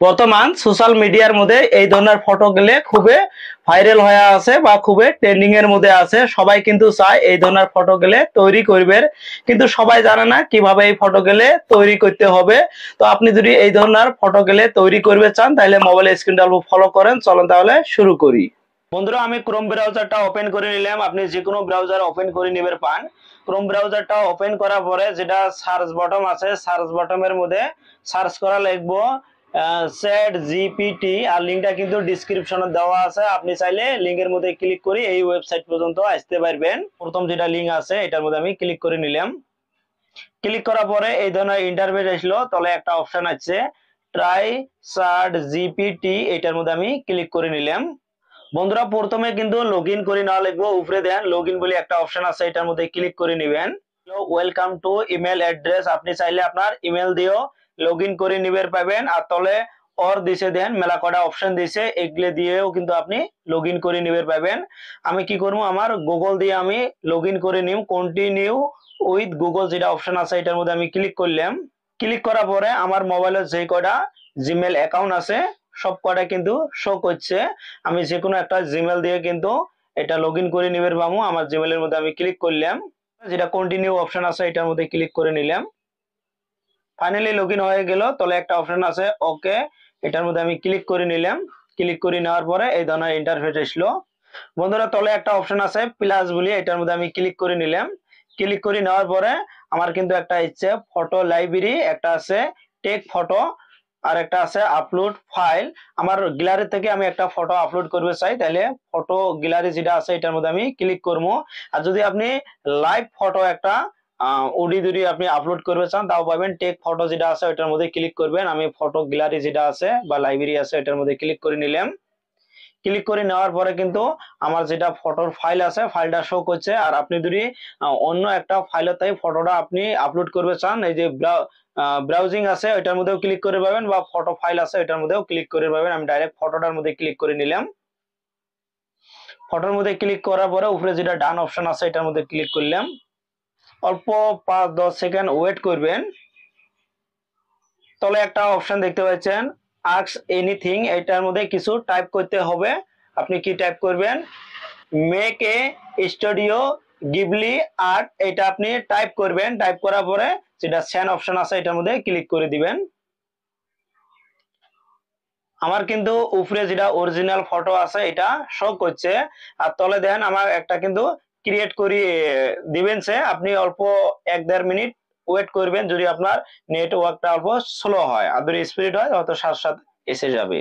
বর্তমান সোশ্যাল মিডিয়ার মধ্যে এই ধরনের ফটো গেলে খুবই ভাইরাল হয়ে আছে বা খুবই ট্রেন্ডিং এর মধ্যে আছে। সবাই কিন্তু চায় এই ধরনের ফটো গেলে তৈরি করবে, কিন্তু সবাই জানে না কিভাবে এই ফটো গেলে তৈরি করতে হবে। তো আপনি যদি এই ধরনের ফটো গেলে তৈরি করবে চান তাহলে মোবাইলের স্ক্রিনটা ফলো করেন। চলেন তাহলে শুরু করি। বন্ধুরা, আমি ক্রোম ব্রাউজারটা ওপেন করে নিলাম। আপনি যে কোনো ব্রাউজার ওপেন করে নেবেন পান। ক্রোম ব্রাউজারটা ওপেন করার পরে যেটা সার্চ বটন আছে, সার্চ বটনের মধ্যে সার্চ করা লিখবো চ্যাট জিপিটি, আর লিংকটা কিন্তু ডেসক্রিপশনে দেওয়া আছে। আপনি চাইলে লিংকের মধ্যে ক্লিক করে এই ওয়েবসাইট পর্যন্ত আসতে পারবেন। প্রথম যেটা লিংক আছে এটার মধ্যে আমি ক্লিক করে নিলাম। ক্লিক করার পরে এই ধরনের ইন্টারফেস আসলো। তলে একটা অপশন আছে ট্রাই চ্যাট জিপিটি, এটার মধ্যে আমি ক্লিক করে নিলাম। বন্ধুরা, প্রথমে কিন্তু লগইন করে নেওয়া লাগবে। উপরে দেন লগইন বলে একটা অপশন আছে, এটার মধ্যে ক্লিক করে নেবেন। ওয়েলকাম টু ইমেল অ্যাড্রেস, আপনি চাইলে আপনার ইমেল দিয়েও লগইন করে নিবেন পাবেন। আর তলে অর দিছে দেন মেলা কটা অপশন দিছে, এগুলো দিয়েও কিন্তু আপনি লগইন করে নিবেন পাবেন। আমি কি করবো, আমার গুগল দিয়ে আমি লগইন করে নিব। কন্টিনিউ উইথ গুগল যেটা অপশন আছে এটার মধ্যে আমি ক্লিক করলাম। ক্লিক করার পরে আমার মোবাইলে যে কটা জিমেল অ্যাকাউন্ট আছে সব কটা কিন্তু শো করছে। আমি যে কোনো একটা জিমেল দিয়ে কিন্তু এটা লগইন করে নিবে পাবো। আমার জিমেলের মধ্যে আমি ক্লিক করলাম, যেটা কন্টিনিউ অপশন আছে এটার মধ্যে ক্লিক করে নিলাম। ফাইনালি লগইন হয়ে গেল। তলে একটা অপশন আছে ওকে, এটার মধ্যে আমি ক্লিক করে নিলাম। ক্লিক করে নেওয়ার পরে এই ধরনের ইন্টারফেস আসলো। বন্ধুরা, তলে একটা অপশন আছে প্লাস বলি, এটার মধ্যে আমি ক্লিক করে নিলাম। ক্লিক করে নেওয়ার পরে আমার কিন্তু একটা ইচ্ছে ফটো লাইব্রেরি, একটা আছে টেক ফটো, আর একটা আছে আপলোড ফাইল। আমার গ্যালারি থেকে আমি একটা ফটো আপলোড করতে চাই, তাহলে ফটো গ্যালারি যেটা আছে এটার মধ্যে আমি ক্লিক করবো। আর যদি আপনি লাইভ ফটো একটা ওডি যদি আপনি আপলোড করতে চান তাও পাবেন। টেক ফটো যেটা আছে ওটার মধ্যে ক্লিক করবেন। আমি ফটো গ্যালারি যেটা আছে বা লাইব্রেরি আছে এটার মধ্যে ক্লিক করে নিলাম। ক্লিক করে নেওয়ার পরে কিন্তু আমার যেটা ফটোর ফাইল আছে ফাইলটা শো করছে। আর আপনি যদি অন্য একটা ফাইলের তাই ফটোটা আপনি আপলোড করতে চান, এই যে ব্রাউজিং আছে ওইটার মধ্যেও ক্লিক করে পাবেন, বা ফটো ফাইল আছে ওইটার মধ্যেও ক্লিক করে পাবেন। আমি ডাইরেক্ট ফটোটার মধ্যে ক্লিক করে নিলাম। ফটোর মধ্যে ক্লিক করার পরে উপরে যেটা ডান অপশন আছে এটার মধ্যে ক্লিক করলাম। অল্প 5-10 সেকেন্ড ওয়েট করবেন। তলে একটা অপশন দেখতে পাচ্ছেন আস্ক এনিথিং, এটার মধ্যে কিছু টাইপ করতে হবে। আপনি কি টাইপ করবেন, make a studio Ghibli art, এটা আপনি টাইপ করবেন। টাইপ করার পরে যেটা সেন্ড অপশন আছে এটার মধ্যে ক্লিক করে দিবেন। আমার কিন্তু উপরে যেটা অরিজিনাল ফটো আছে এটা শো করছে। আর তলে দেন আমার একটা কিন্তু ক্রিয়েট করে দিবেন সে। আপনি অল্প 1-1.5 মিনিট ওয়েট করবেন। যদি আপনার নেটওয়ার্কটা অল্প স্লো হয়, আর যদি স্পিড হয় হয়তো সাথে সাথে এসে যাবে।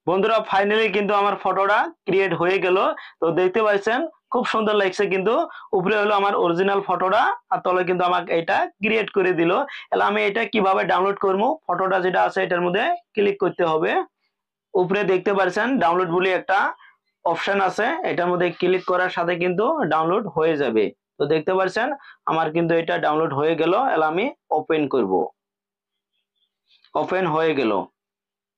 বন্ধুরা, ফাইনালি কিন্তু আমার ফটোটা ক্রিয়েট হয়ে গেল। তো দেখতে পাচ্ছেন খুব সুন্দর লাগছে, কিন্তু উপরে হলো আমার অরিজিনাল ফটোটা, আর তলে কিন্তু আমাকে এটা ক্রিয়েট করে দিল। তাহলে আমি এটা কিভাবে ডাউনলোড করব, ফটোটা যেটা আছে এটার মধ্যে ক্লিক করতে হবে। উপরে দেখতে পাচ্ছেন ডাউনলোড বলে একটা অপশন আছে, এটার মধ্যে ক্লিক করার সাথে কিন্তু ডাউনলোড হয়ে যাবে। তো দেখতে পাচ্ছেন আমার কিন্তু এটা ডাউনলোড হয়ে গেল। তাহলে আমি ওপেন করব। ওপেন হয়ে গেল।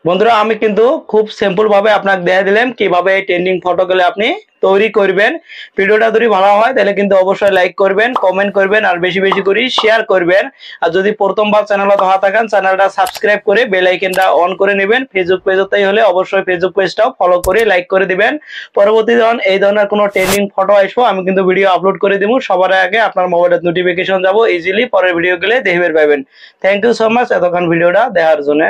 বন্ধুরা, আমি কিন্তু খুব সিম্পল ভাবে আপনাকে দেখিয়ে দিলাম কিভাবে এই ট্রেন্ডিং ফটোগুলো আপনি তৈরি করবেন। ভিডিওটা যদি ভালো হয় তাহলে কিন্তু অবশ্যই লাইক করবেন, কমেন্ট করবেন, আর বেশি বেশি করে শেয়ার করবেন। আর যদি প্রথমবার চ্যানেলে দেখা থাকেন চ্যানেলটা সাবস্ক্রাইব করে বেল আইকনটা অন করে নেবেন। ফেসবুক পেজতেই হলে অবশ্যই ফেসবুক পেজটাও ফলো করে লাইক করে দিবেন। পরবর্তী যখন এই ধরনের কোনো ট্রেন্ডিং ফটো আসবো আমি কিন্তু ভিডিও আপলোড করে দেবো, সবার আগে আপনার মোবাইলের নোটিফিকেশন যাবো, ইজিলি পরের ভিডিওগুলো দেখতে পাবেন। থ্যাংক ইউ সো মাচ এতক্ষণ ভিডিওটা দেখার জন্য।